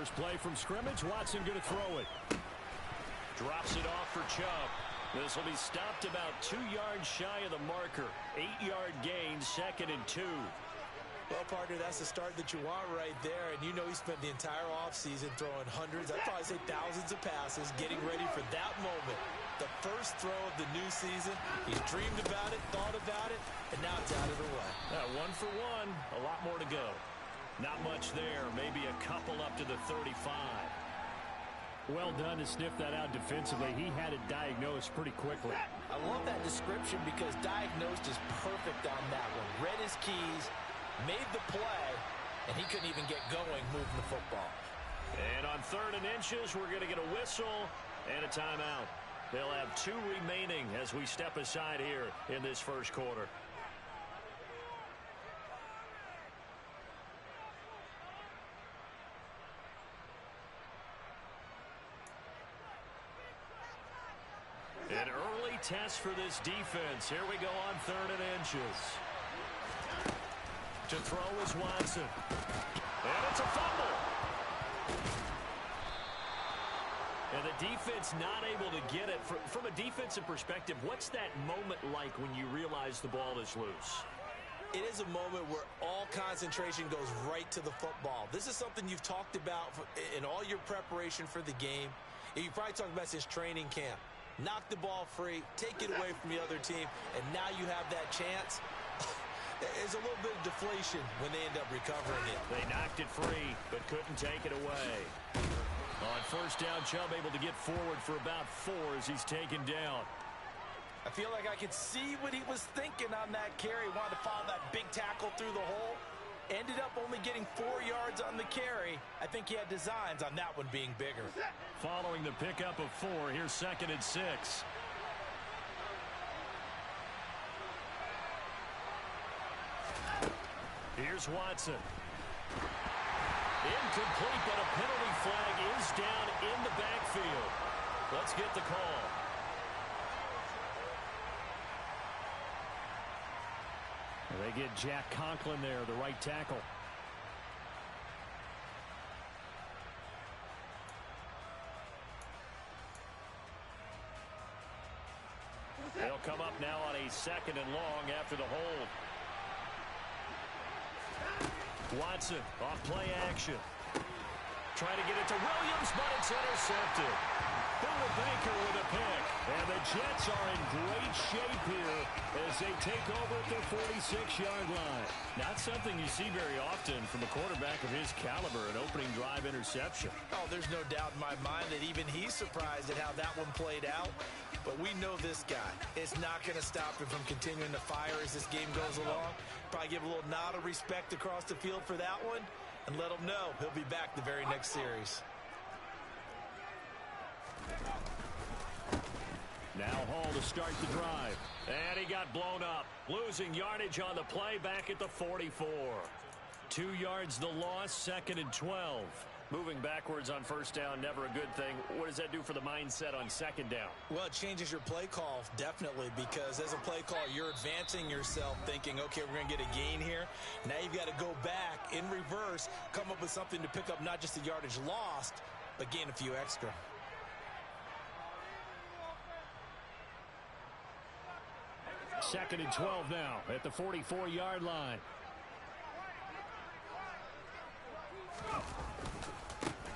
First play from scrimmage. Watson going to throw it. Drops it off for Chubb. This will be stopped about 2 yards shy of the marker. 8-yard gain, 2nd and 2. Well, partner, that's the start that you want right there. And you know he spent the entire offseason throwing hundreds, I'd probably say thousands of passes, getting ready for that moment. The first throw of the new season. He's dreamed about it, thought about it, and now it's out of the way. 1 for 1, a lot more to go. Not much there, maybe a couple up to the 35. Well done to sniff that out defensively. He had it diagnosed pretty quickly. I love that description because diagnosed is perfect on that one. Read his keys, made the play, and he couldn't even get going moving the football. And on 3rd and inches, we're going to get a whistle and a timeout. They'll have 2 remaining as we step aside here in this first quarter. An early test for this defense. Here we go on 3rd and inches. To throw is Watson. And it's a fumble. And the defense not able to get it. From a defensive perspective, what's that moment like when you realize the ball is loose? It is a moment where all concentration goes right to the football. This is something you've talked about in all your preparation for the game. You probably talked about since training camp. Knock the ball free, take it away from the other team, and now you have that chance. There's a little bit of deflation when they end up recovering it. They knocked it free, but couldn't take it away. On first down, Chubb able to get forward for about 4 as he's taken down. I feel like I could see what he was thinking on that carry. Wanted to follow that big tackle through the hole. Ended up only getting 4 yards on the carry. I think he had designs on that one being bigger. Following the pickup of 4, here's 2nd and 6. Here's Watson. Incomplete, but a penalty flag is down in the backfield. Let's get the call. They get Jack Conklin there, the right tackle. They'll come up now on a 2nd and long after the hold. Watson off play action. Trying to get it to Williams, but it's intercepted. Buda Baker with a pick. And the Jets are in great shape here as they take over at their 46-yard line. Not something you see very often from a quarterback of his caliber, an opening drive interception. Oh, there's no doubt in my mind that even he's surprised at how that one played out. But we know this guy. It's not going to stop him from continuing to fire as this game goes along. Probably give a little nod of respect across the field for that one and let him know he'll be back the very next series. Now Hall to start the drive. And he got blown up. Losing yardage on the play back at the 44. 2 yards the loss, 2nd and 12. Moving backwards on first down, never a good thing. What does that do for the mindset on 2nd down? Well, it changes your play call, definitely, because as a play call, you're advancing yourself thinking, okay, we're going to get a gain here. Now you've got to go back in reverse, come up with something to pick up not just the yardage lost, but gain a few extra. Second and 12 now at the 44-yard line.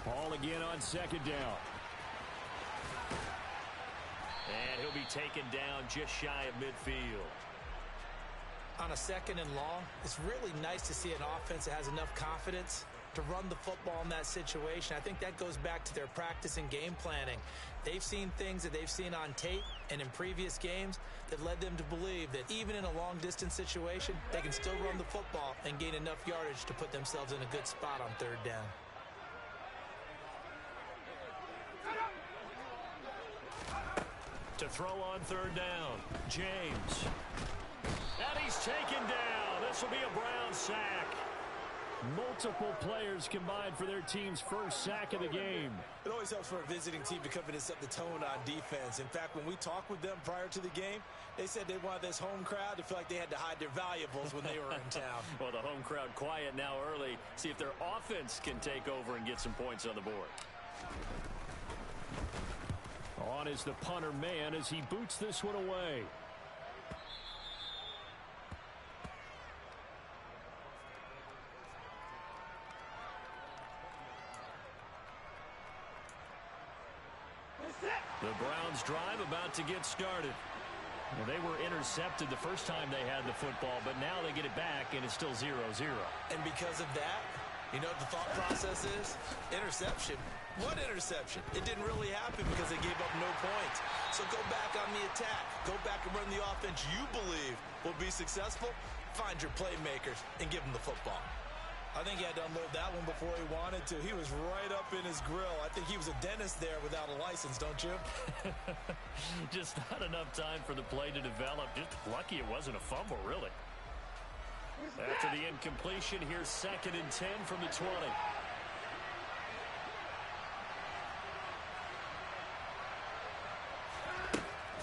Ball again on 2nd down. And he'll be taken down just shy of midfield. On a 2nd and long, it's really nice to see an offense that has enough confidence to run the football in that situation. I think that goes back to their practice and game planning. They've seen things that they've seen on tape and in previous games that led them to believe that even in a long-distance situation, they can still run the football and gain enough yardage to put themselves in a good spot on 3rd down. To throw on 3rd down, James. And he's taken down. This will be a Brown sack. Multiple players combined for their team's first sack of the game. It always helps for a visiting team to come in and set the tone on defense. In fact, when we talked with them prior to the game, they said they wanted this home crowd to feel like they had to hide their valuables when they were in town. Well, the home crowd quiet now early. See if their offense can take over and get some points on the board. On is the punter man as he boots this one away. The Browns drive about to get started. Well, they were intercepted the first time they had the football, but now they get it back, and it's still 0-0. And because of that, you know what the thought process is? Interception. What interception? It didn't really happen because they gave up no points. So go back on the attack. Go back and run the offense you believe will be successful. Find your playmakers and give them the football. I think he had to unload that one before he wanted to. He was right up in his grill. I think he was a dentist there without a license, don't you? Just not enough time for the play to develop. Just lucky it wasn't a fumble, really. After the incompletion, here's 2nd and 10 from the 20.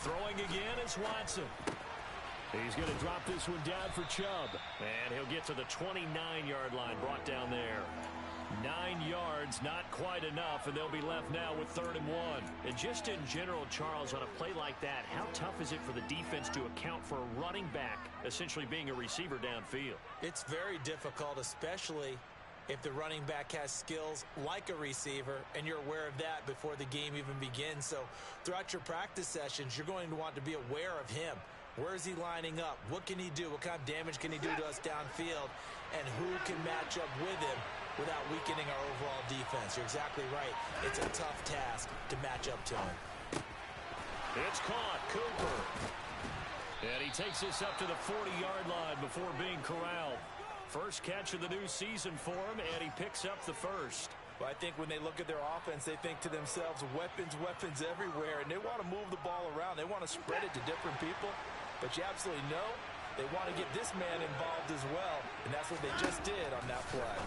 Throwing again is Watson. He's going to drop this one down for Chubb. And he'll get to the 29-yard line, brought down there. 9 yards, not quite enough, and they'll be left now with 3rd and 1. And just in general, Charles, on a play like that, how tough is it for the defense to account for a running back essentially being a receiver downfield? It's very difficult, especially if the running back has skills like a receiver, and you're aware of that before the game even begins. So throughout your practice sessions, you're going to want to be aware of him. Where is he lining up? What can he do? What kind of damage can he do to us downfield? And who can match up with him without weakening our overall defense? You're exactly right. It's a tough task to match up to him. It's caught. Cooper. And he takes this up to the 40-yard line before being corralled. First catch of the new season for him, and he picks up the first. Well, I think when they look at their offense, they think to themselves, weapons, weapons everywhere, and they want to move the ball around. They want to spread it to different people, but you absolutely know they want to get this man involved as well, and that's what they just did on that play.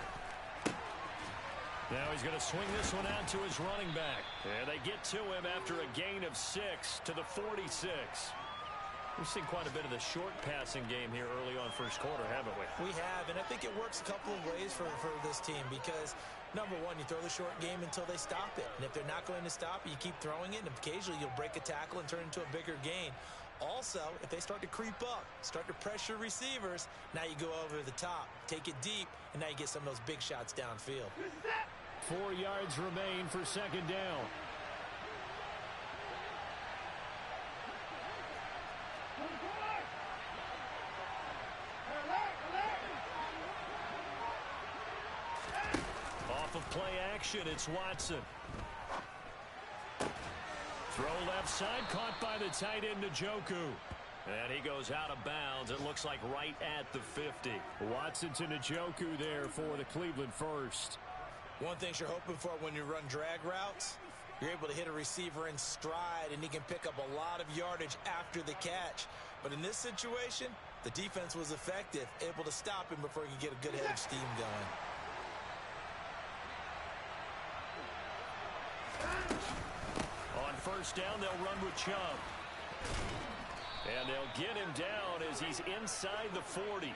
Now he's going to swing this one out to his running back, and they get to him after a gain of 6 to the 46. We've seen quite a bit of the short passing game here early on first quarter, haven't we? We have, and I think it works a couple of ways for this team because, number one, you throw the short game until they stop it. And if they're not going to stop it, you keep throwing it, and occasionally you'll break a tackle and turn it into a bigger gain. Also, if they start to creep up, start to pressure receivers, now you go over the top, take it deep, and now you get some of those big shots downfield. 4 yards remain for 2nd down. Off of play action, it's Watson. Throw left side, caught by the tight end, Njoku. And he goes out of bounds, it looks like right at the 50. Watson to Njoku there for the Cleveland first. One thing you're hoping for when you run drag routes, you're able to hit a receiver in stride, and he can pick up a lot of yardage after the catch. But in this situation, the defense was effective, able to stop him before he could get a good head of steam going. On first down, they'll run with Chubb. And they'll get him down as he's inside the 40.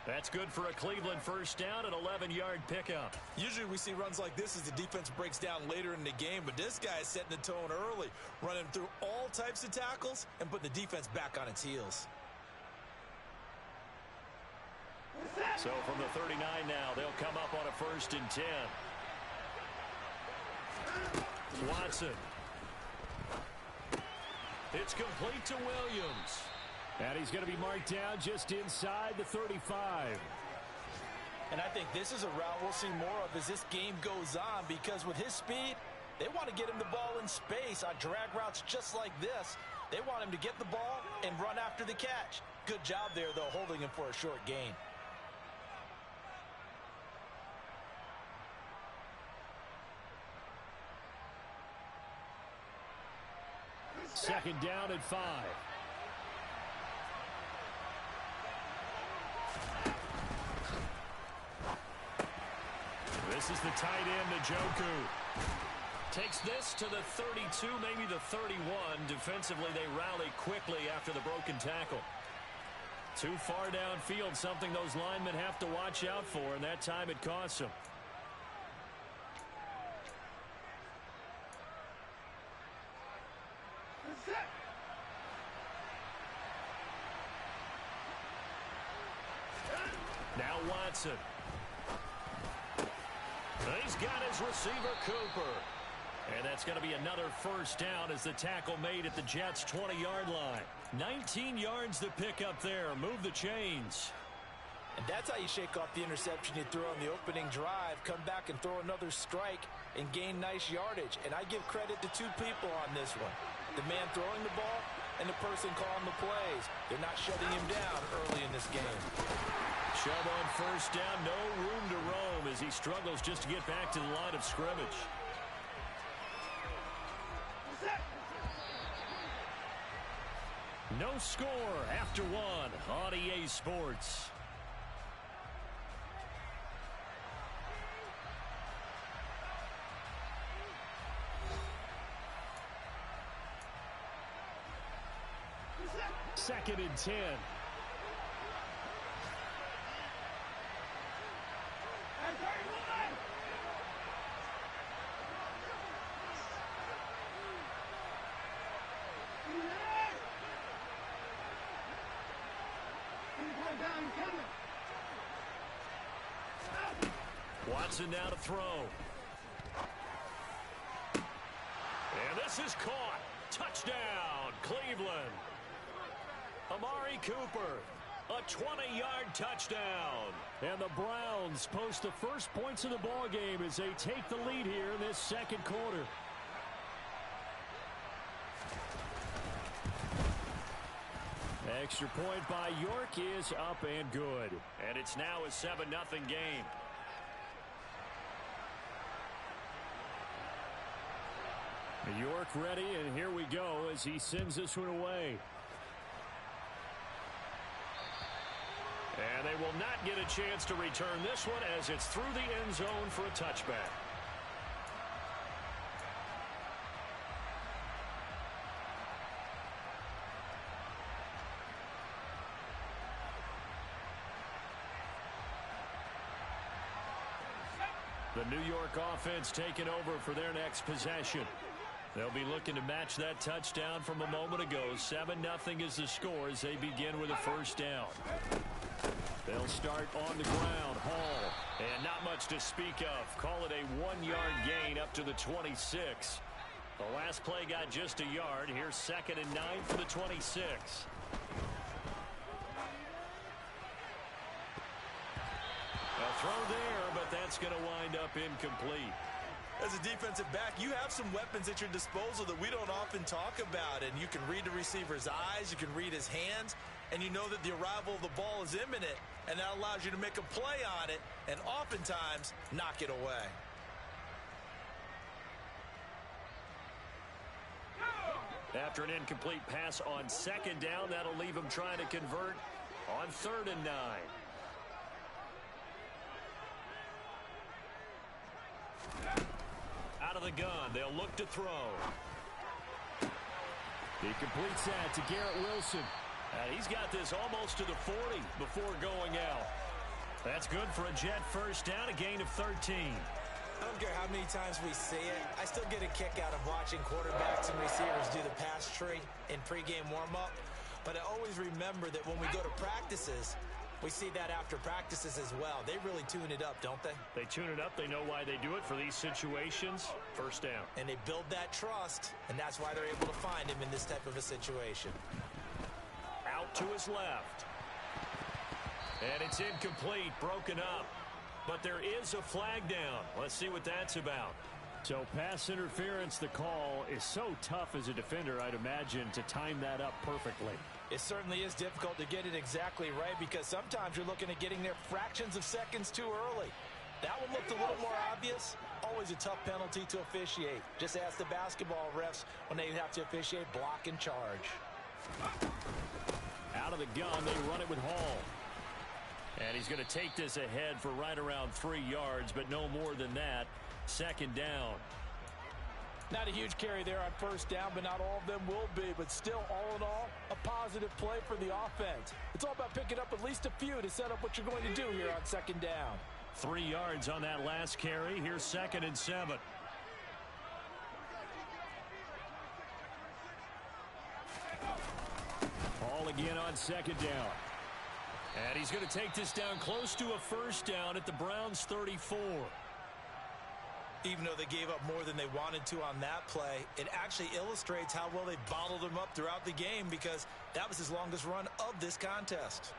That's good for a Cleveland first down, an 11-yard pickup. Usually we see runs like this as the defense breaks down later in the game, but this guy is setting the tone early, running through all types of tackles and putting the defense back on its heels. So from the 39 now, they'll come up on a 1st and 10. Watson. It's complete to Williams. And he's going to be marked down just inside the 35. And I think this is a route we'll see more of as this game goes on, because with his speed, they want to get him the ball in space on drag routes just like this. They want him to get the ball and run after the catch. Good job there, though, holding him for a short gain. Second down at 5. This is the tight end, Njoku. Takes this to the 32, maybe the 31. Defensively, they rally quickly after the broken tackle. Too far downfield, something those linemen have to watch out for, and that time it costs them. Now Watson. He's got his receiver, Cooper. And that's going to be another first down as the tackle made at the Jets' 20-yard line. 19 yards to pick up there. Move the chains. And that's how you shake off the interception you threw on the opening drive. Come back and throw another strike and gain nice yardage. And I give credit to two people on this one. The man throwing the ball and the person calling the plays. They're not shutting him down early in this game. Shove on first down. No room to roam as he struggles just to get back to the line of scrimmage. No score after one on EA Sports. Second and 10. Watson now to throw. And this is caught. Touchdown, Cleveland. Amari Cooper, a 20-yard touchdown. And the Browns post the first points of the ball game as they take the lead here in this second quarter. Extra point by York is up and good. And it's now a 7-0 game. York ready, and here we go as he sends this one away. And they will not get a chance to return this one as it's through the end zone for a touchback. The New York offense taking over for their next possession. They'll be looking to match that touchdown from a moment ago. 7-0 is the score as they begin with a first down. They'll start on the ground. Hall. And not much to speak of. Call it a 1-yard gain up to the 26. The last play got just a yard. Here's 2nd and 9 for the 26. A throw there, but that's going to wind up incomplete. As a defensive back, you have some weapons at your disposal that we don't often talk about. And you can read the receiver's eyes, you can read his hands, and you know that the arrival of the ball is imminent, and that allows you to make a play on it and oftentimes knock it away. After an incomplete pass on 2nd down, that'll leave him trying to convert on 3rd and 9. Out of the gun, they'll look to throw. He completes that to Garrett Wilson. And he's got this almost to the 40 before going out. That's good for a Jet first down, a gain of 13. I don't care how many times we see it. I still get a kick out of watching quarterbacks and receivers do the pass tree in pregame warm-up. But I always remember that when we go to practices, we see that after practices as well. They really tune it up, don't they? They tune it up. They know why they do it for these situations. First down. And they build that trust, and that's why they're able to find him in this type of a situation. Out to his left. And it's incomplete, broken up. But there is a flag down. Let's see what that's about. So pass interference, the call is so tough as a defender, I'd imagine, to time that up perfectly. It certainly is difficult to get it exactly right because sometimes you're looking at getting there fractions of seconds too early. That one looked a little more obvious. Always a tough penalty to officiate. Just ask the basketball refs when they have to officiate block and charge. Out of the gun, they run it with Hall. And And he's going to take this ahead for right around 3 yards, but no more than that. Second down. Not a huge carry there on first down, but not all of them will be. But still, all in all, a positive play for the offense. It's all about picking up at least a few to set up what you're going to do here on second down. 3 yards on that last carry. Here's 2nd and 7. Ball again on second down. And he's going to take this down close to a first down at the Browns' 34. Even though they gave up more than they wanted to on that play, it actually illustrates how well they bottled him up throughout the game, because that was his longest run of this contest.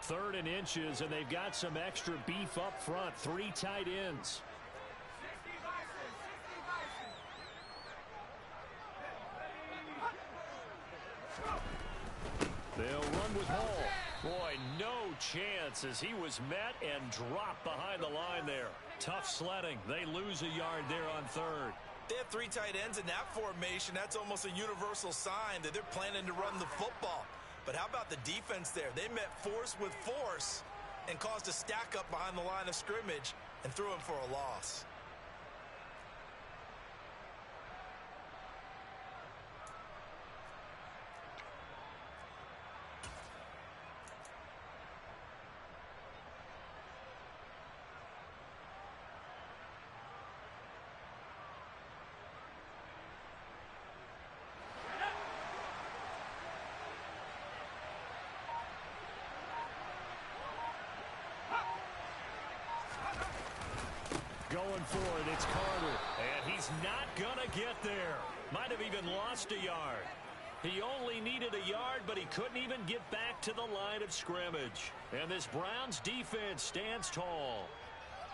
Third and inches, and they've got some extra beef up front. 3 tight ends. They'll run with Hall. Boy, no chance as he was met and dropped behind the line there. Tough sledding. They lose a yard there on third. They have 3 tight ends in that formation. That's almost a universal sign that they're planning to run the football. But how about the defense there? They met force with force and caused a stack up behind the line of scrimmage and threw him for a loss. Going for it, it's Carter. And he's not going to get there. Might have even lost a yard. He only needed a yard, but he couldn't even get back to the line of scrimmage. And this Browns defense stands tall.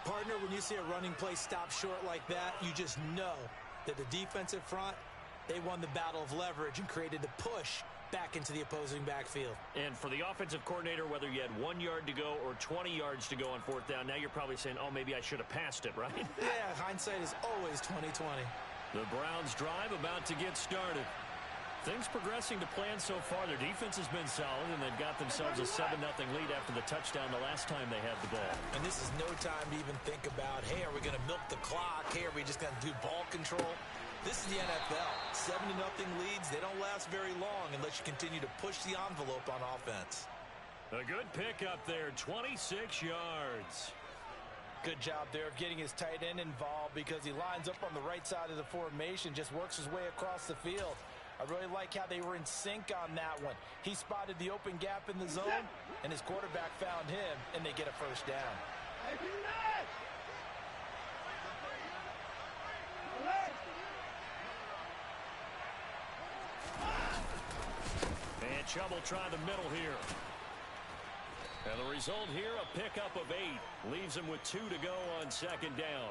Partner, when you see a running play stop short like that, you just know that the defensive front, they won the battle of leverage and created the push back into the opposing backfield. And for the offensive coordinator, whether you had 1 yard to go or 20 yards to go on fourth down, now you're probably saying, oh, maybe I should have passed it, right? Yeah, hindsight is always 20/20. The Browns drive about to get started. Things progressing to plan so far. Their defense has been solid, and they've got themselves a 7-0 lead after the touchdown the last time they had the ball. And this is no time to even think about, hey, are we going to milk the clock? Hey, are we just going to do ball control? This is the NFL. 7-0 leads, they don't last very long unless you continue to push the envelope on offense. A good pickup there, 26 yards. Good job there of getting his tight end involved, because he lines up on the right side of the formation, just works his way across the field. I really like how they were in sync on that one. He spotted the open gap in the zone, and his quarterback found him, and they get a first down. And Chubb will try the middle here. And the result here, a pickup of 8. Leaves him with 2 to go on second down.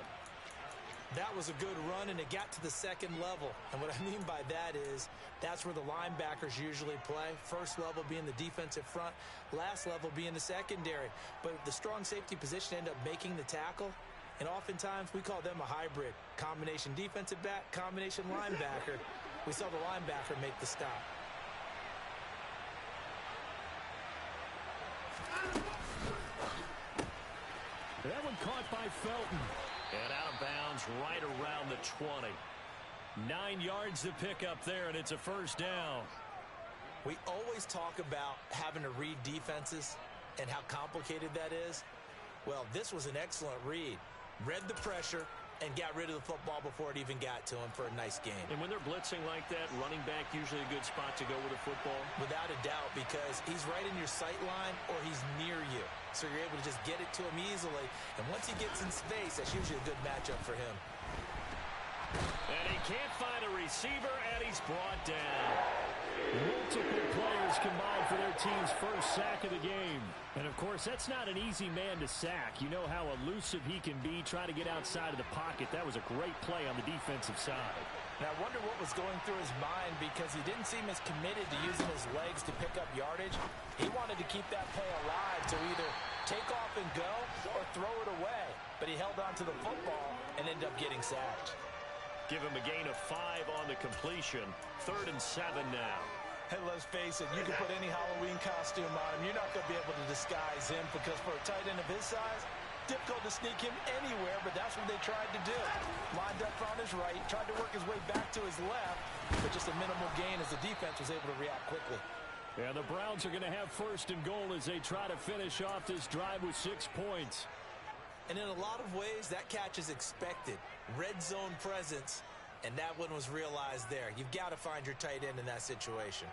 That was a good run, and it got to the second level. And what I mean by that is that's where the linebackers usually play. First level being the defensive front, last level being the secondary. But the strong safety position ended up making the tackle, and oftentimes we call them a hybrid. Combination defensive back, combination linebacker. We saw the linebacker make the stop. That one caught by Felton. And out of bounds right around the 20. 9 yards to pick up there, and it's a first down. We always talk about having to read defenses and how complicated that is. Well, this was an excellent read. Read the pressure and got rid of the football before it even got to him for a nice game. And when they're blitzing like that, running back usually a good spot to go with a football? Without a doubt, because he's right in your sight line or he's near you. So you're able to just get it to him easily. And once he gets in space, that's usually a good matchup for him. And he can't find a receiver, and he's brought down. Multiple players has combined for their team's first sack of the game. And, of course, that's not an easy man to sack. You know how elusive he can be trying to get outside of the pocket. That was a great play on the defensive side. Now, I wonder what was going through his mind because he didn't seem as committed to using his legs to pick up yardage. He wanted to keep that play alive to either take off and go or throw it away. But he held on to the football and ended up getting sacked. Give him a gain of 5 on the completion. 3rd and 7 now. Hey, let's face it, you can put any Halloween costume on him. You're not going to be able to disguise him because for a tight end of his size, difficult to sneak him anywhere, but that's what they tried to do. Lined up on his right, tried to work his way back to his left, but just a minimal gain as the defense was able to react quickly. Yeah, the Browns are going to have 1st and goal as they try to finish off this drive with 6 points. And in a lot of ways, that catch is expected. Red zone presence, and that one was realized there. You've got to find your tight end in that situation.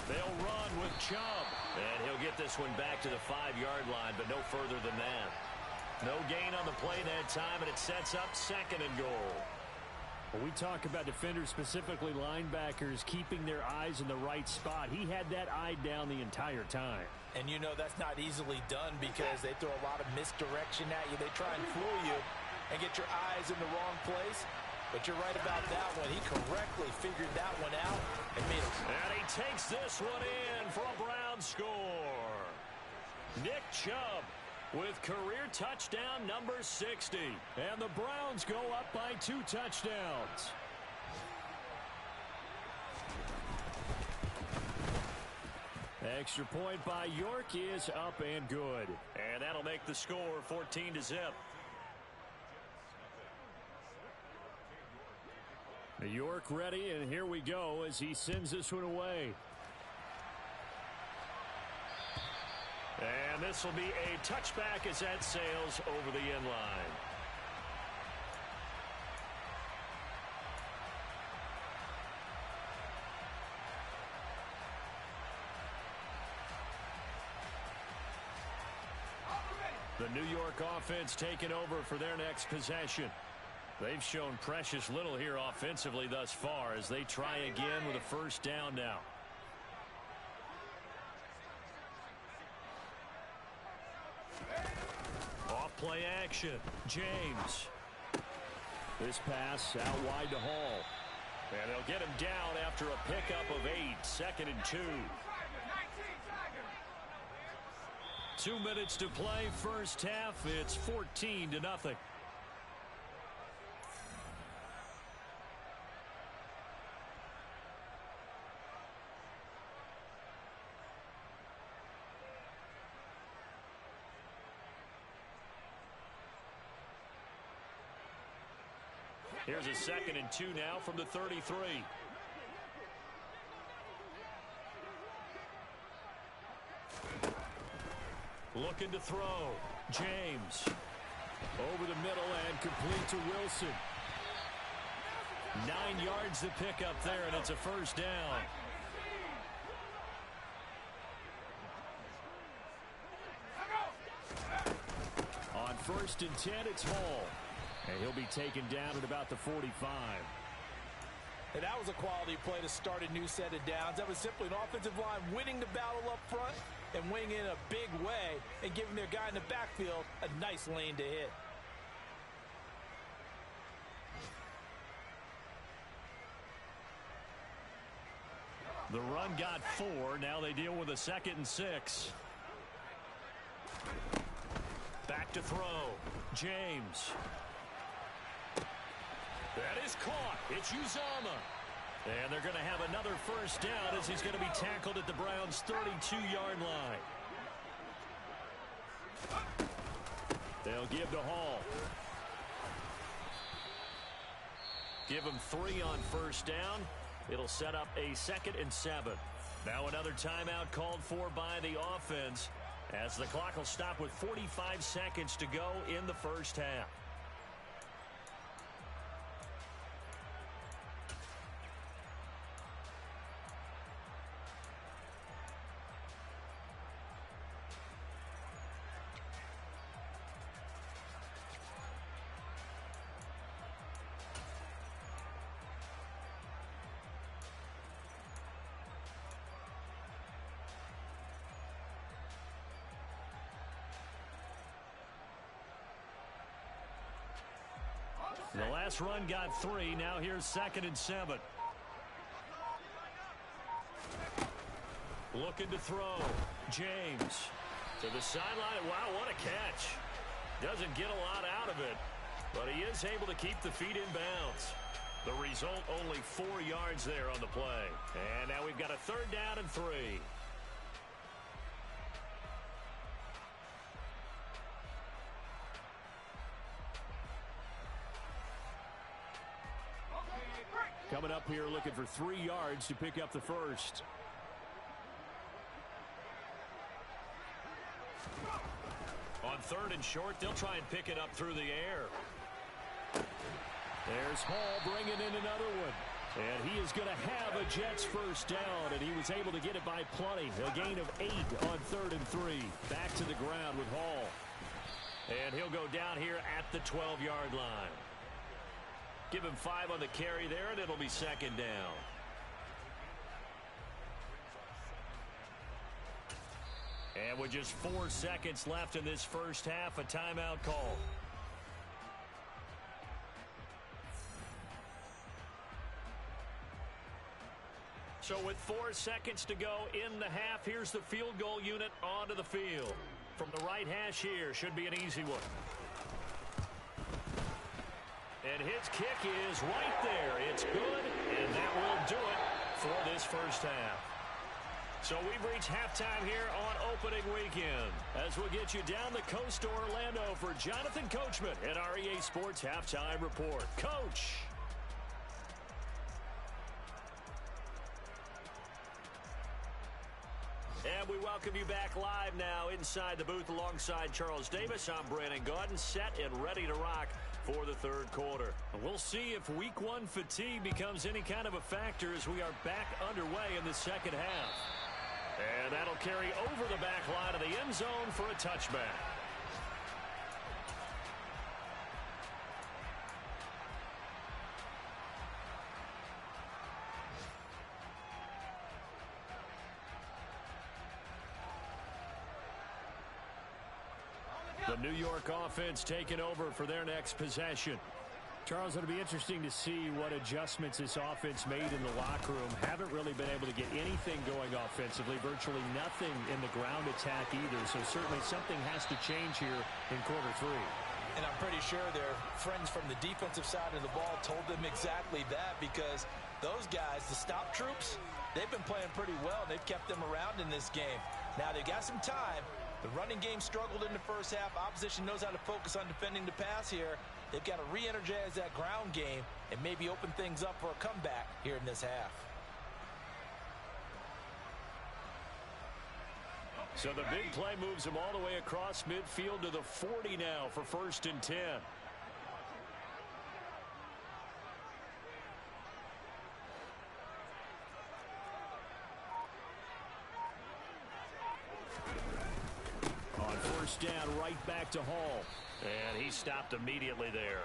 They'll run with Chubb. And he'll get this one back to the 5-yard line, but no further than that. No gain on the play that time, and it sets up 2nd and goal. When we talk about defenders, specifically linebackers, keeping their eyes in the right spot, he had that eye down the entire time. And you know that's not easily done because they throw a lot of misdirection at you. They try and fool you and get your eyes in the wrong place. But you're right about that one. He correctly figured that one out and made it. And he takes this one in for a Brown score. Nick Chubb with career touchdown number 60. And the Browns go up by 2 touchdowns. Extra point by York is up and good. And that'll make the score 14-0. York ready, and here we go as he sends this one away. And this will be a touchback as that sails over the end line. The New York offense taking over for their next possession. They've shown precious little here offensively thus far as they try again with a 1st down now. Off play action. James. This pass out wide to Hall. And they'll get him down after a pickup of 8. 2nd and 2. 2 minutes to play. First half. It's 14-0. Here's a 2nd and 2 now from the 33. Looking to throw. James. Over the middle and complete to Wilson. 9 yards to pick up there, and it's a 1st down. On 1st and 10, it's Hall. And he'll be taken down at about the 45. And that was a quality play to start a new set of downs. That was simply an offensive line winning the battle up front and winning in a big way and giving their guy in the backfield a nice lane to hit. The run got 4. Now they deal with a 2nd and 6. Back to throw. James. That is caught. It's Uzomah. And they're going to have another 1st down as he's going to be tackled at the Browns' 32-yard line. They'll give to Hall. Give him 3 on 1st down. It'll set up a 2nd and 7. Now another timeout called for by the offense as the clock will stop with 45 seconds to go in the first half. The last run got 3. Now here's 2nd and 7. Looking to throw. James to the sideline. Wow, what a catch. Doesn't get a lot out of it, but he is able to keep the feet in bounds. The result, only 4 yards there on the play. And now we've got a 3rd down and 3. Coming up here looking for 3 yards to pick up the first. On 3rd and short, they'll try and pick it up through the air. There's Hall bringing in another one. And he is going to have a Jets first down, and he was able to get it by plenty. A gain of 8 on 3rd and 3. Back to the ground with Hall. And he'll go down here at the 12-yard line. Give him 5 on the carry there, and it'll be 2nd down. And with just 4 seconds left in this first half, a timeout call. So with 4 seconds to go in the half, here's the field goal unit onto the field. From the right hash here, should be an easy one. And his kick is right there. It's good, and that will do it for this first half. So we've reached halftime here on opening weekend, as we'll get you down the coast to Orlando for Jonathan Coachman at our EA Sports Halftime Report. Coach. And we welcome you back live now inside the booth alongside Charles Davis. I'm Brandon Gaudin, set and ready to rock for the 3rd quarter. We'll see if week 1 fatigue becomes any kind of a factor as we are back underway in the 2nd half. And that'll carry over the back line of the end zone for a touchback. The New York offense taking over for their next possession. Charles, it'll be interesting to see what adjustments this offense made in the locker room. Haven't really been able to get anything going offensively, virtually nothing in the ground attack either. So certainly something has to change here in quarter 3. And I'm pretty sure their friends from the defensive side of the ball told them exactly that, because those guys, the stop troops, they've been playing pretty well. They've kept them around in this game. Now they've got some time. The running game struggled in the first half. Opposition knows how to focus on defending the pass here. They've got to re-energize that ground game and maybe open things up for a comeback here in this half. So the big play moves them all the way across midfield to the 40 now for 1st and 10. On 1st down, right back to Hall. And he stopped immediately there.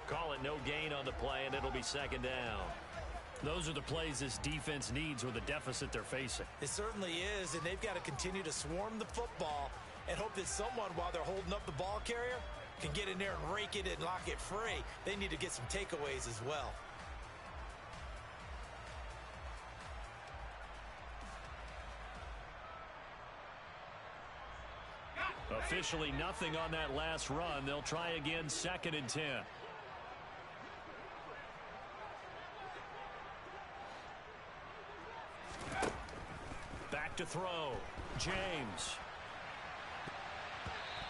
Call it no gain on the play, and it'll be 2nd down. Those are the plays this defense needs with the deficit they're facing. It certainly is, and they've got to continue to swarm the football and hope that someone, while they're holding up the ball carrier, can get in there and rake it and lock it free. They need to get some takeaways as well. Officially nothing on that last run. They'll try again, 2nd and 10. Back to throw. James.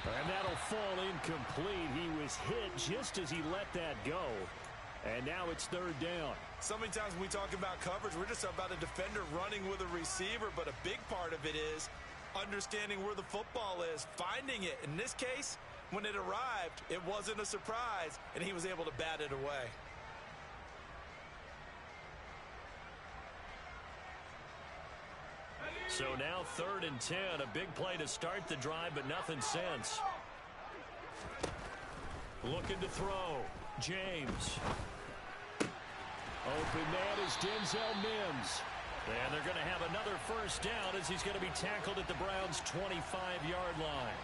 And that'll fall incomplete. He was hit just as he let that go. And now it's 3rd down. So many times when we talk about coverage, we're just about a defender running with a receiver, but a big part of it is understanding where the football is, finding it. In this case, when it arrived, it wasn't a surprise, and he was able to bat it away. So now 3rd and 10, a big play to start the drive, but nothing since. Looking to throw. James. Open man is Denzel Mims. And they're going to have another 1st down as he's going to be tackled at the Browns' 25-yard line.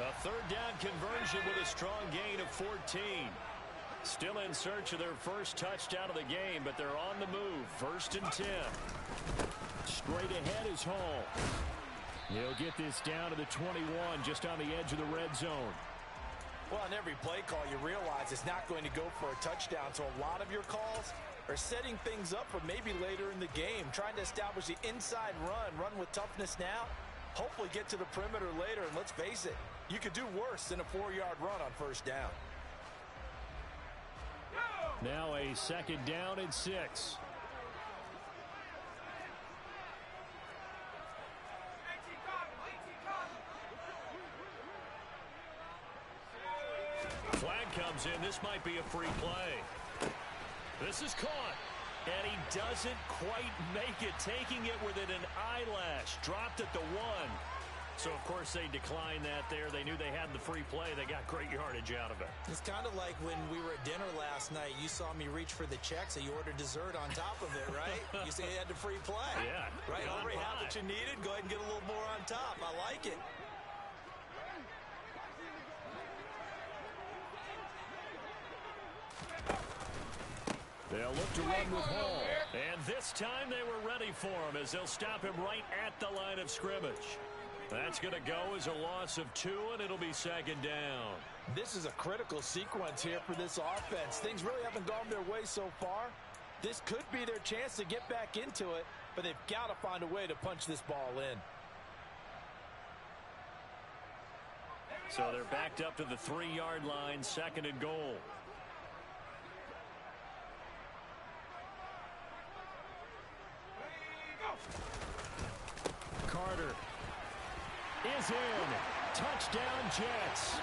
A 3rd down conversion with a strong gain of 14. Still in search of their first touchdown of the game, but they're on the move. 1st and 10. Straight ahead is Hall. He'll get this down to the 21, just on the edge of the red zone. Well, on every play call, you realize it's not going to go for a touchdown, so a lot of your calls are setting things up for maybe later in the game, trying to establish the inside run with toughness now, hopefully get to the perimeter later, and let's face it, you could do worse than a 4-yard run on 1st down. Now a 2nd down and 6. Flag comes in. This might be a free play. This is caught. And he doesn't quite make it, taking it within an eyelash. Dropped at the 1. So, of course, they declined that there. They knew they had the free play. They got great yardage out of it. It's kind of like when we were at dinner last night. You saw me reach for the check, so you ordered dessert on top of it, right? You say you had the free play. Yeah. Right? Already had what you needed. Go ahead and get a little more on top. I like it. They'll look to run with Hall. And this time they were ready for him as they'll stop him right at the line of scrimmage. That's going to go as a loss of 2, and it'll be 2nd down. This is a critical sequence here for this offense. Things really haven't gone their way so far. This could be their chance to get back into it, but they've got to find a way to punch this ball in. So they're backed up to the 3-yard line, 2nd and goal. Carter is in. Touchdown, Jets.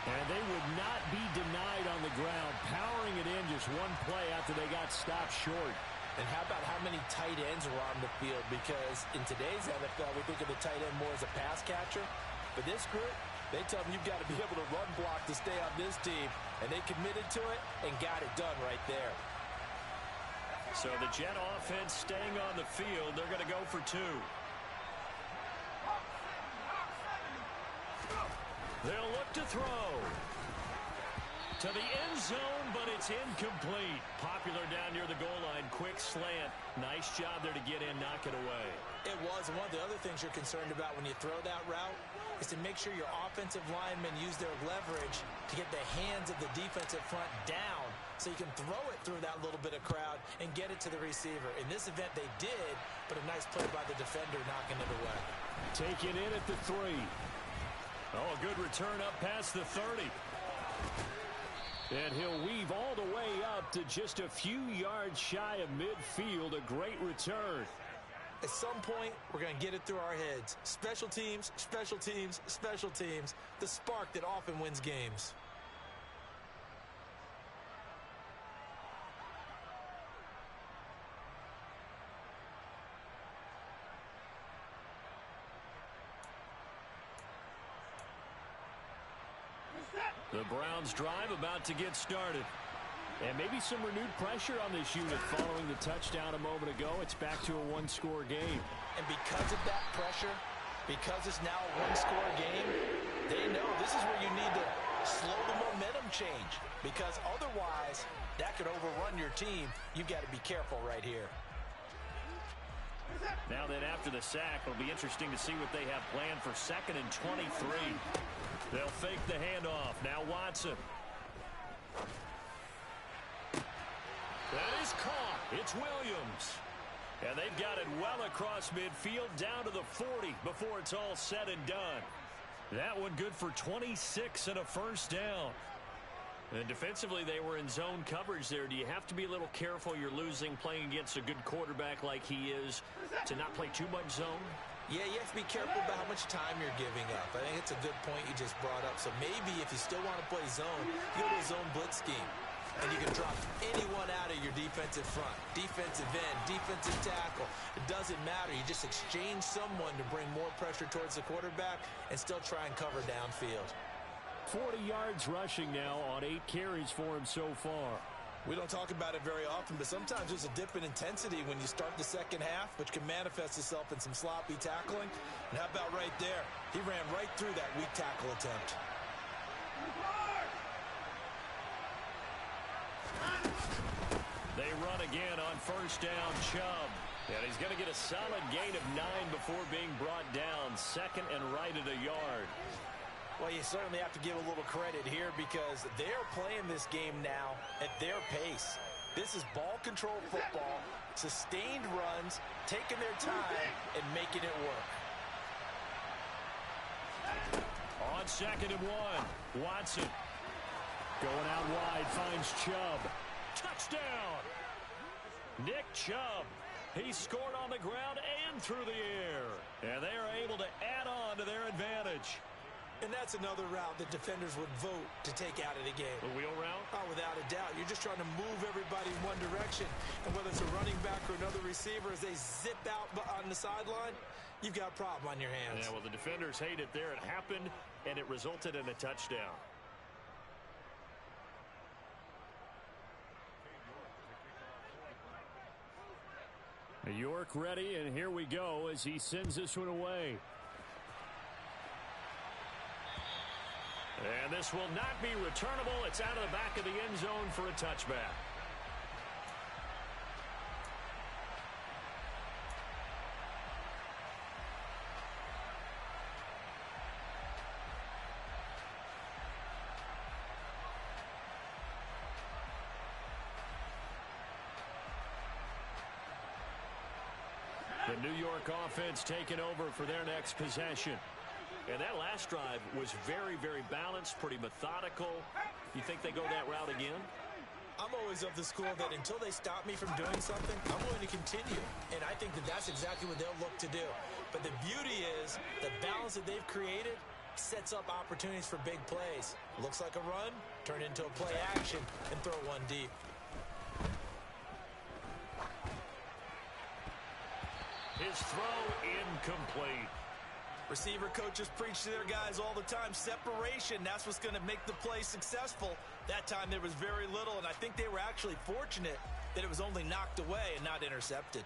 And they would not be denied on the ground, powering it in just one play after they got stopped short. And how about how many tight ends were on the field? Because in today's NFL, we think of the tight end more as a pass catcher. But this group, they tell them you've got to be able to run block to stay on this team. And they committed to it and got it done right there. So the Jet offense staying on the field. They're going to go for 2. They'll look to throw. To the end zone, but it's incomplete. Popular down near the goal line. Quick slant. Nice job there to get in, knock it away. It was. And one of the other things you're concerned about when you throw that route is to make sure your offensive linemen use their leverage to get the hands of the defensive front down so you can throw it through that little bit of crowd and get it to the receiver. In this event, they did, but a nice play by the defender knocking it away. Taken in at the 3. Oh, a good return up past the 30. And he'll weave all the way up to just a few yards shy of midfield. A great return. At some point, we're going to get it through our heads. Special teams, special teams, special teams. The spark that often wins games. The Browns drive about to get started. And maybe some renewed pressure on this unit following the touchdown a moment ago. It's back to a 1-score game. And because of that pressure, because it's now a 1-score game, they know this is where you need to slow the momentum change. Because otherwise, that could overrun your team. You've got to be careful right here. Now then, after the sack, it'll be interesting to see what they have planned for 2nd and 23. They'll fake the handoff. Now Watson. That is caught. It's Williams. And they've got it well across midfield down to the 40 before it's all said and done. That one good for 26 and a 1st down. And defensively, they were in zone coverage there. Do you have to be a little careful? You're losing playing against a good quarterback like he is to not play too much zone? Yeah, you have to be careful about how much time you're giving up. I think it's a good point you just brought up. So maybe if you still want to play zone, you go to a zone blitz scheme. And you can drop anyone out of your defensive front. Defensive end, defensive tackle. It doesn't matter. You just exchange someone to bring more pressure towards the quarterback and still try and cover downfield. 40 yards rushing now on 8 carries for him so far. We don't talk about it very often, but sometimes there's a dip in intensity when you start the second half, which can manifest itself in some sloppy tackling. And how about right there? He ran right through that weak tackle attempt. They run again on first down, Chubb. And he's going to get a solid gain of 9 before being brought down. Second and right at a yard. Well, you certainly have to give a little credit here because they're playing this game now at their pace. This is ball control football, sustained runs, taking their time, and making it work. On second and 1, Watson. Going out wide, finds Chubb. Touchdown! Nick Chubb. He scored on the ground and through the air. And they are able to add on to their advantage. And that's another route that defenders would vote to take out of the game. The wheel route? Oh, without a doubt. You're just trying to move everybody in one direction. And whether it's a running back or another receiver, as they zip out on the sideline, you've got a problem on your hands. Yeah, well, the defenders hate it there. It happened, and it resulted in a touchdown. York ready, and here we go as he sends this one away. And this will not be returnable. It's out of the back of the end zone for a touchback. The New York offense taking over for their next possession. And that last drive was very, very balanced, pretty methodical. You think they go that route again? I'm always of the school that until they stop me from doing something, I'm going to continue. And I think that that's exactly what they'll look to do. But the beauty is the balance that they've created sets up opportunities for big plays. Looks like a run, turn into a play action, and throw one deep. His throw incomplete. Receiver coaches preach to their guys all the time. Separation, that's what's going to make the play successful. That time there was very little, and I think they were actually fortunate that it was only knocked away and not intercepted.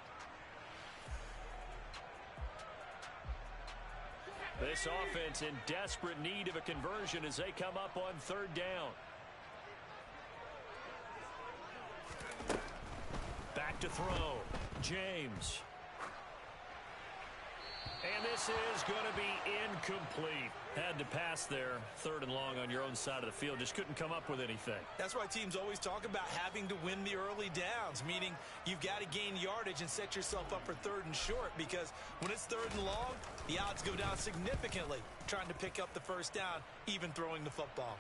This offense in desperate need of a conversion as they come up on third down. Back to throw. James. And this is going to be incomplete. Had to pass there, third and long on your own side of the field. Just couldn't come up with anything. That's why teams always talk about having to win the early downs, meaning you've got to gain yardage and set yourself up for third and short, because when it's third and long, the odds go down significantly trying to pick up the first down, even throwing the football.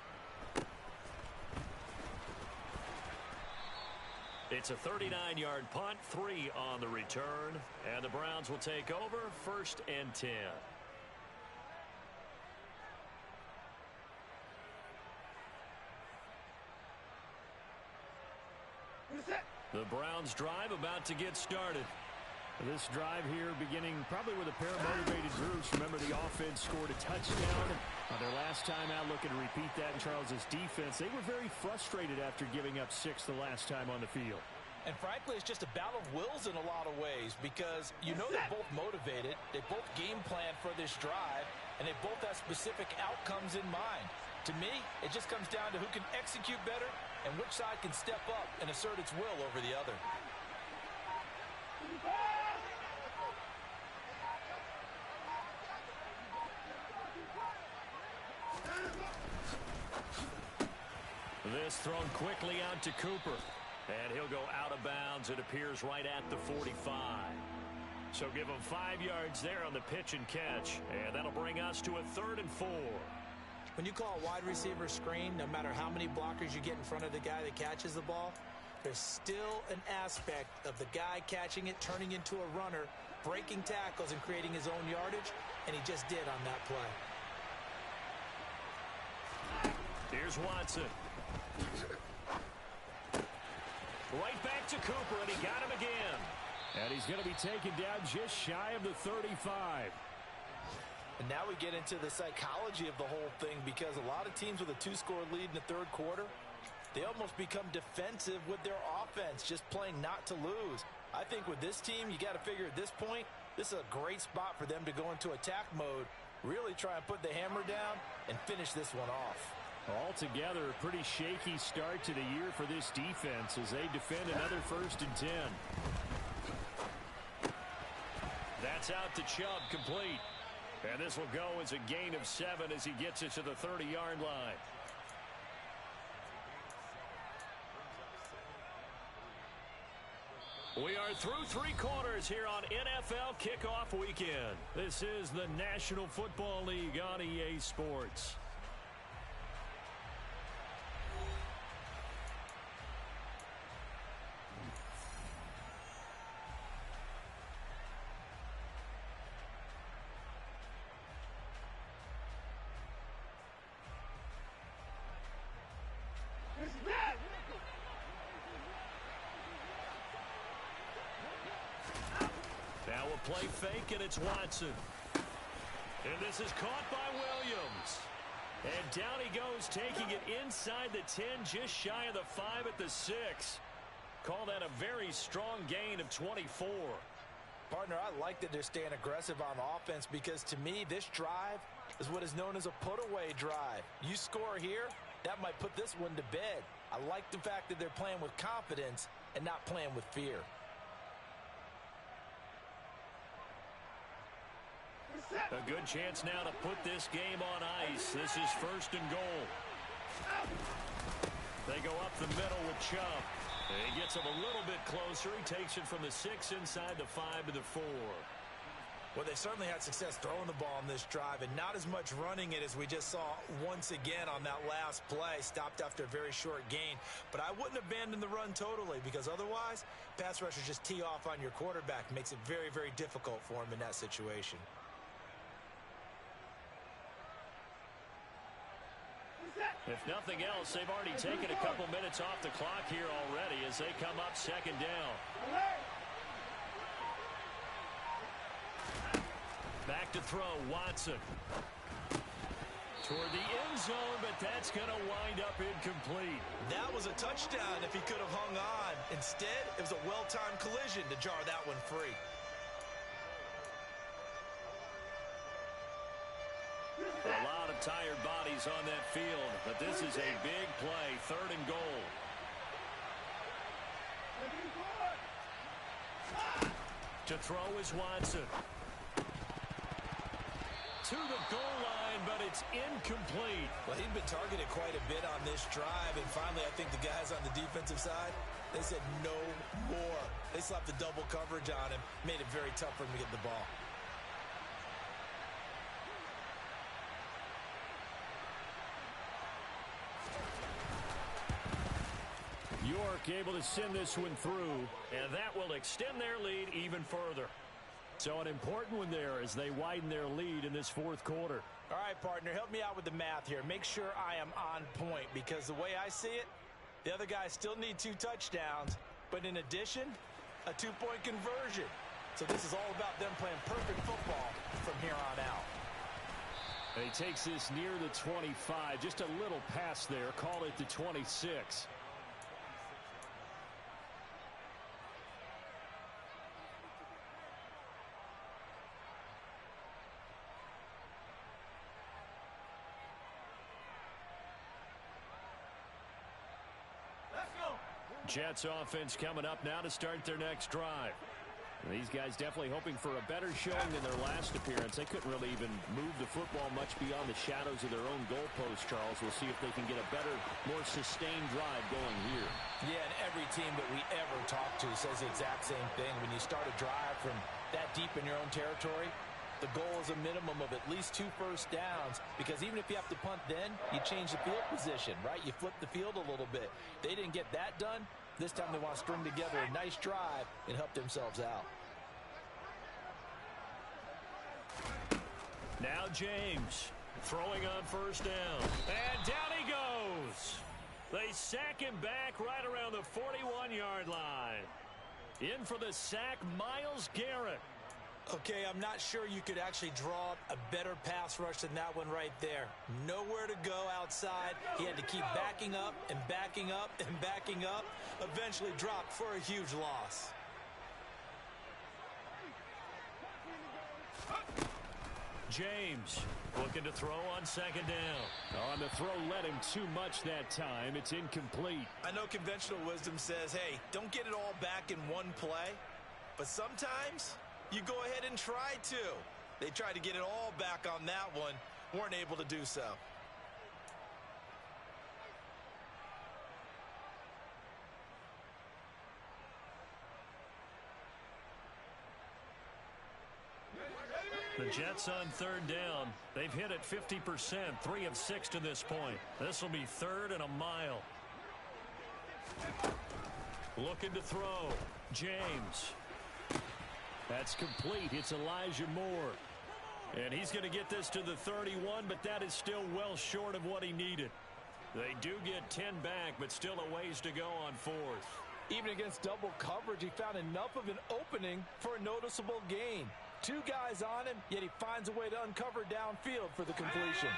It's a 39-yard punt, 3 on the return, and the Browns will take over, 1st and 10. The Browns drive about to get started. This drive here beginning probably with a pair of motivated groups. Remember, the offense scored a touchdown on their last time out, looking to repeat that in Charles's defense. They were very frustrated after giving up 6 the last time on the field. And frankly, it's just a battle of wills in a lot of ways, because you know they're both motivated, they both game plan for this drive, and they both have specific outcomes in mind. To me, it just comes down to who can execute better and which side can step up and assert its will over the other. This thrown quickly out to Cooper. And he'll go out of bounds, it appears, right at the 45. So give him 5 yards there on the pitch and catch. And that'll bring us to a 3rd and 4. When you call a wide receiver screen, no matter how many blockers you get in front of the guy that catches the ball, there's still an aspect of the guy catching it, turning into a runner, breaking tackles and creating his own yardage, and he just did on that play. Here's Watson. Right back to Cooper, and he got him again. And he's going to be taken down just shy of the 35. And now we get into the psychology of the whole thing, because a lot of teams with a 2-score lead in the third quarter, they almost become defensive with their offense, just playing not to lose. I think with this team, you got to figure at this point, this is a great spot for them to go into attack mode, really try and put the hammer down and finish this one off. Altogether, a pretty shaky start to the year for this defense as they defend another 1st and 10. That's out to Chubb, complete. And this will go as a gain of 7 as he gets it to the 30-yard line. We are through 3 quarters here on NFL Kickoff Weekend. This is the National Football League on EA Sports. Now a play fake, and it's Watson. And this is caught by Williams. And down he goes, taking it inside the 10, just shy of the 5 at the 6. Call that a very strong gain of 24. Partner, I like that they're staying aggressive on offense because to me, this drive is what is known as a put-away drive. You score here, that might put this one to bed. I like the fact that they're playing with confidence and not playing with fear. A good chance now to put this game on ice. This is 1st and goal. They go up the middle with Chubb. He gets him a little bit closer. He takes it from the 6 inside the 5 to the 4. Well, they certainly had success throwing the ball on this drive and not as much running it as we just saw once again on that last play. Stopped after a very short gain. But I wouldn't abandon the run totally because otherwise, pass rushers just tee off on your quarterback. Makes it very, very difficult for him in that situation. If nothing else, they've already taken a couple minutes off the clock here already as they come up 2nd down. Back to throw, Watson. Toward the end zone, but that's going to wind up incomplete. That was a touchdown if he could have hung on. Instead, it was a well-timed collision to jar that one free. A lot of tired bodies on that field, but this is a big play, 3rd and goal. To throw is Watson. To the goal line, but it's incomplete. Well, he'd been targeted quite a bit on this drive, and finally I think the guys on the defensive side, they said no more. They slapped the double coverage on him, made it very tough for him to get the ball. York able to send this one through, and that will extend their lead even further. So an important one there as they widen their lead in this 4th quarter. All right, partner, help me out with the math here. Make sure I am on point because the way I see it, the other guys still need 2 touchdowns, but in addition, a 2-point conversion. So this is all about them playing perfect football from here on out. And he takes this near the 25, just a little pass there, call it the 26. Jets offense coming up now to start their next drive. And these guys definitely hoping for a better showing than their last appearance. They couldn't really even move the football much beyond the shadows of their own goalpost, Charles. We'll see if they can get a better, more sustained drive going here. Yeah, and every team that we ever talk to says the exact same thing. When you start a drive from that deep in your own territory, the goal is a minimum of at least 2 first downs because even if you have to punt then, you change the field position, right? You flip the field a little bit. They didn't get that done. This time they want to string together a nice drive and help themselves out. Now James throwing on 1st down. And down he goes. They sack him back right around the 41-yard line. In for the sack, Myles Garrett. Okay, I'm not sure you could actually draw a better pass rush than that one right there. Nowhere to go outside. He had to keep backing up and backing up and backing up. Eventually dropped for a huge loss. James looking to throw on second down. On the throw led him too much that time. It's incomplete. I know conventional wisdom says, hey, don't get it all back in one play. But sometimes you go ahead and try to. They tried to get it all back on that one. Weren't able to do so. The Jets on third down. They've hit it 50%, 3 of 6 to this point. This will be 3rd and a mile. Looking to throw. James. That's complete. It's Elijah Moore. And he's going to get this to the 31, but that is still well short of what he needed. They do get 10 back, but still a ways to go on 4th. Even against double coverage, he found enough of an opening for a noticeable gain. 2 guys on him, yet he finds a way to uncover downfield for the completion.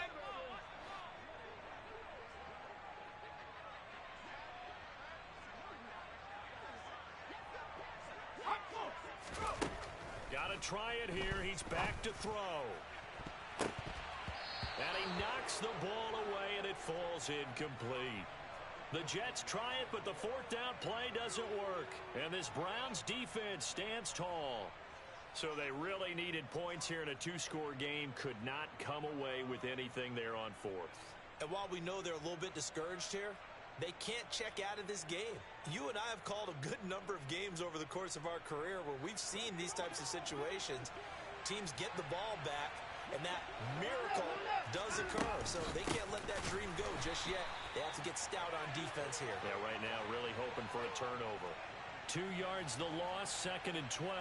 Got to try it here. He's back to throw. And he knocks the ball away, and it falls incomplete. The Jets try it, but the 4th down play doesn't work. And this Browns defense stands tall. So they really needed points here in a 2-score game. Could not come away with anything there on 4th. And while we know they're a little bit discouraged here, they can't check out of this game. You and I have called a good number of games over the course of our career where we've seen these types of situations. Teams get the ball back, and that miracle does occur. So they can't let that dream go just yet. They have to get stout on defense here. Yeah, right now really hoping for a turnover. 2 yards the loss, 2nd and 12.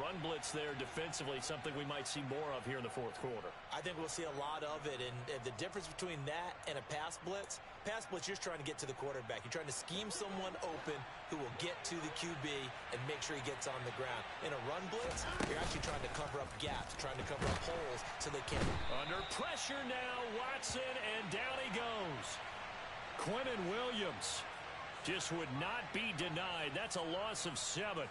Run blitz there defensively, something we might see more of here in the 4th quarter. I think we'll see a lot of it, and the difference between that and a pass blitz, you're just trying to get to the quarterback. You're trying to scheme someone open who will get to the QB and make sure he gets on the ground. In a run blitz, you're actually trying to cover up gaps, trying to cover up holes so they can't. Under pressure now, Watson, and down he goes. Quentin Williams just would not be denied. That's a loss of 7.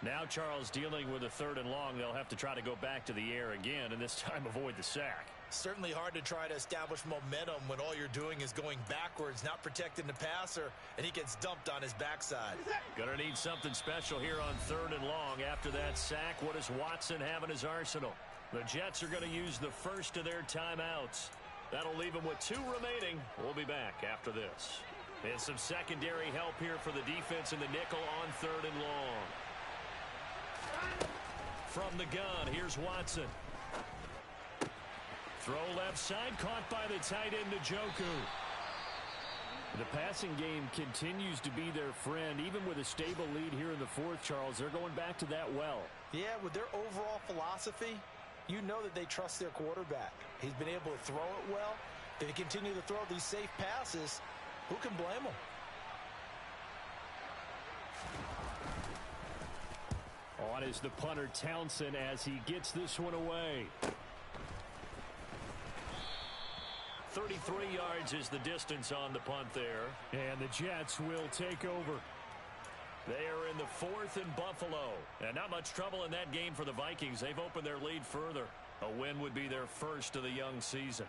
Now Charles dealing with a 3rd and long. They'll have to try to go back to the air again, and this time avoid the sack. Certainly hard to try to establish momentum when all you're doing is going backwards, not protecting the passer, and he gets dumped on his backside. Gonna need something special here on 3rd and long. After that sack, what does Watson have in his arsenal? The Jets are going to use the first of their timeouts. That'll leave them with 2 remaining. We'll be back after this. And some secondary help here for the defense in the nickel on 3rd and long. From the gun, here's Watson. Throw left side, caught by the tight end, Njoku. The passing game continues to be their friend. Even with a stable lead here in the 4th, Charles, they're going back to that well. Yeah, with their overall philosophy, you know that they trust their quarterback. He's been able to throw it well. If they continue to throw these safe passes, who can blame them? On is the punter Townsend as he gets this one away. 33 yards is the distance on the punt there. And the Jets will take over. They are in the 4th and Buffalo. And not much trouble in that game for the Vikings. They've opened their lead further. A win would be their first of the young season.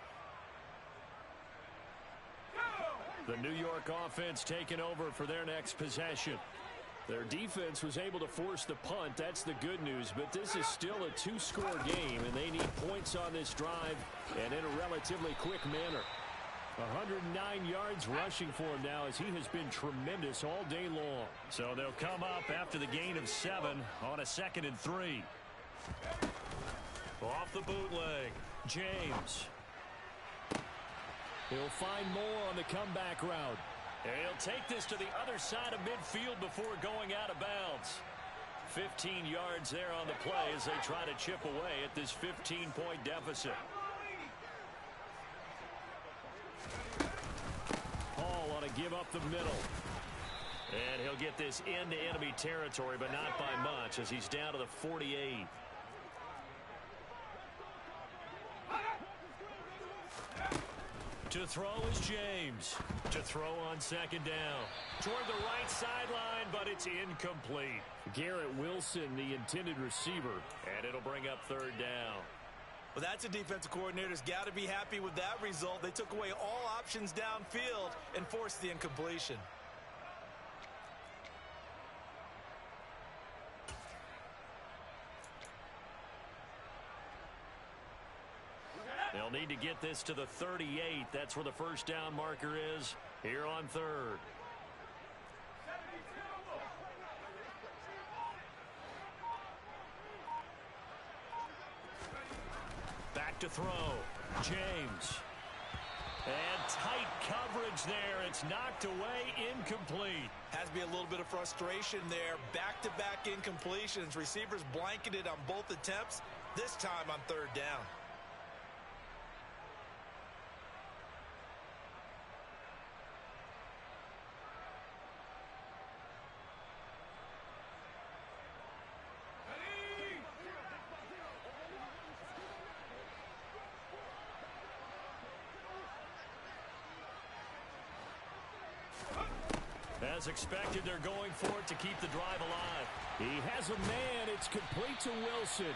The New York offense taking over for their next possession. Their defense was able to force the punt. That's the good news. But this is still a 2-score game, and they need points on this drive and in a relatively quick manner. 109 yards rushing for him now as he has been tremendous all day long. So they'll come up after the gain of 7 on a 2nd and 3. Off the bootleg, James. He'll find more on the comeback route. And he'll take this to the other side of midfield before going out of bounds. 15 yards there on the play as they try to chip away at this 15-point deficit. Hall ought to give up the middle. And he'll get this into enemy territory, but not by much as he's down to the 48. To throw is James. To throw on 2nd down. Toward the right sideline, but it's incomplete. Garrett Wilson, the intended receiver. And it'll bring up 3rd down. Well, that's a defensive coordinator's got to be happy with that result. They took away all options downfield and forced the incompletion. They'll need to get this to the 38. That's where the first down marker is here on third. Back to throw. James. And tight coverage there. It's knocked away, incomplete. Has to be a little bit of frustration there. Back-to-back incompletions. Receivers blanketed on both attempts, this time on third down. As expected, they're going for it to keep the drive alive. He has a man. It's complete to Wilson.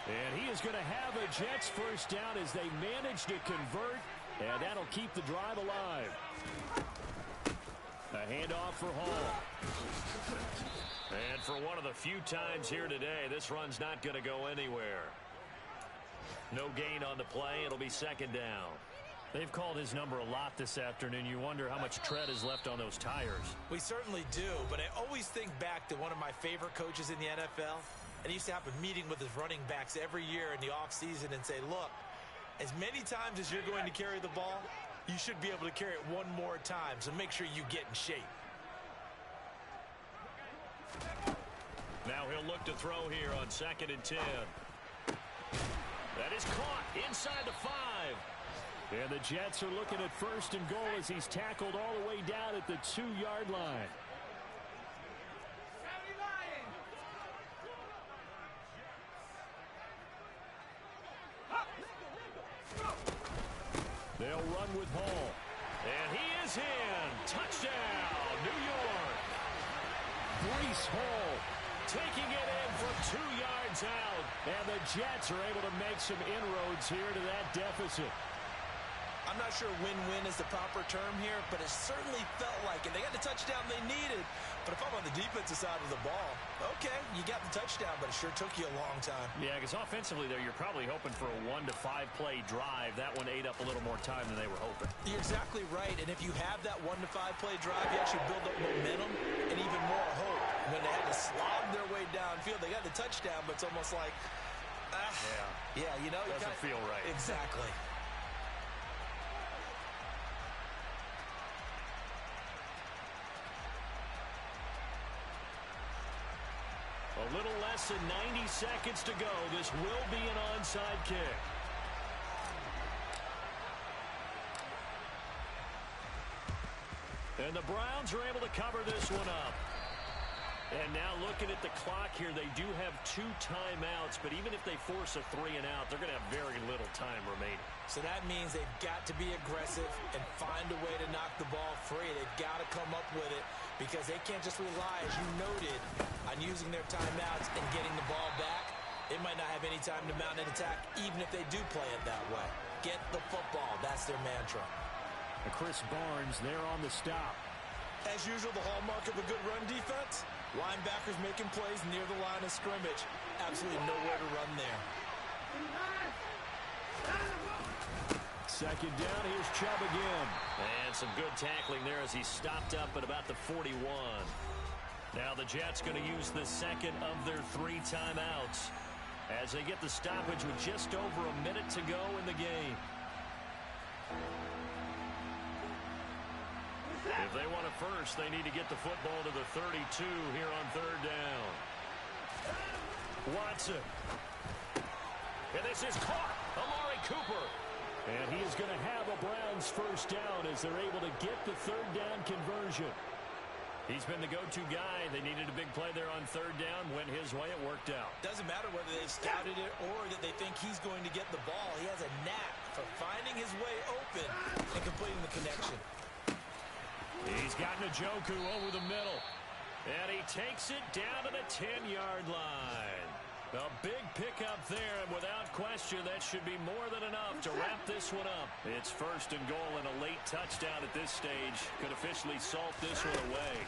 And he is going to have a Jets first down as they manage to convert. And that'll keep the drive alive. A handoff for Hall. And for one of the few times here today, this run's not going to go anywhere. No gain on the play. It'll be second down. They've called his number a lot this afternoon. You wonder how much tread is left on those tires. We certainly do, but I always think back to one of my favorite coaches in the NFL. And he used to have a meeting with his running backs every year in the offseason and say, look, as many times as you're going to carry the ball, you should be able to carry it one more time, so make sure you get in shape. Now he'll look to throw here on 2nd and 10. That is caught inside the 5. And the Jets are looking at 1st and goal as he's tackled all the way down at the 2-yard line. They'll run with Hall. And he is in. Touchdown, New York. Breece Hall taking it in from 2 yards out. And the Jets are able to make some inroads here to that deficit. I'm not sure win-win is the proper term here, but it certainly felt like it. They got the touchdown they needed, but if I'm on the defensive side of the ball, okay, you got the touchdown, but it sure took you a long time. Yeah, because offensively there, you're probably hoping for a 1 to 5 play drive. That one ate up a little more time than they were hoping. You're exactly right, and if you have that 1 to 5 play drive, you actually build up momentum and even more hope. When they had to slog their way downfield, they got the touchdown, but it's almost like, yeah, you know, doesn't feel right. Exactly. A little less than 90 seconds to go. This will be an onside kick. And the Browns are able to cover this one up. And now looking at the clock here, they do have 2 timeouts, but even if they force a 3 and out, they're going to have very little time remaining. So that means they've got to be aggressive and find a way to knock the ball free. They've got to come up with it because they can't just rely, as you noted, on using their timeouts and getting the ball back. They might not have any time to mount an attack, even if they do play it that way. Get the football. That's their mantra. And Chris Barnes there on the stop. As usual, the hallmark of a good run defense, linebackers making plays near the line of scrimmage. Absolutely nowhere to run there. Second down, here's Chubb again. And some good tackling there as he stopped up at about the 41. Now the Jets going to use the second of their 3 timeouts as they get the stoppage with just over a minute to go in the game. If they want it first, they need to get the football to the 32 here on 3rd down. Watson. And this is caught. Amari Cooper. And he is going to have a Browns first down as they're able to get the 3rd down conversion. He's been the go-to guy. They needed a big play there on 3rd down. Went his way. It worked out. Doesn't matter whether they've scouted it or that they think he's going to get the ball. He has a knack for finding his way open and completing the connection. He's got Njoku over the middle. And he takes it down to the 10-yard line. A big pickup there, and without question, that should be more than enough to wrap this one up. It's first and goal and a late touchdown at this stage. Could officially salt this one away.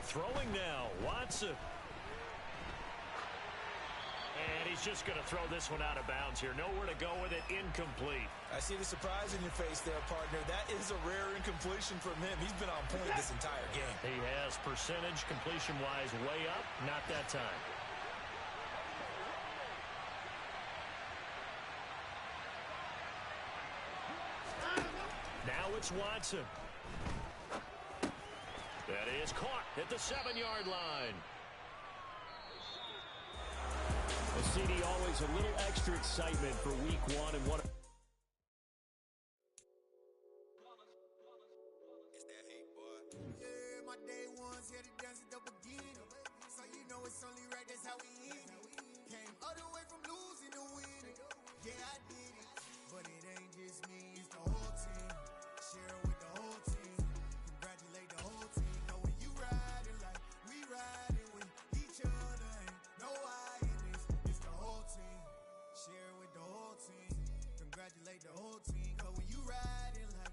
Throwing now, Watson. And he's just going to throw this one out of bounds here. Nowhere to go with it, incomplete. I see the surprise in your face there, partner. That is a rare incompletion from him. He's been on point this entire game. He has percentage completion-wise way up, not that time. Now it's Watson. That is caught at the 7-yard line. A CD, always a little extra excitement for week one and one. It's that hate, boy. Yeah, my day ones here to dance it up again. So you know it's only right, that's how we end it. Came all the way from losing to winning. Yeah, I did it. But it ain't just me, it's the whole team. Share it with the whole team. Congratulate the whole team. Know when you riding like we riding with each other. Ain't no I in this. It's the whole team. Share it with the whole team. Congratulate the whole team. Cause when you riding like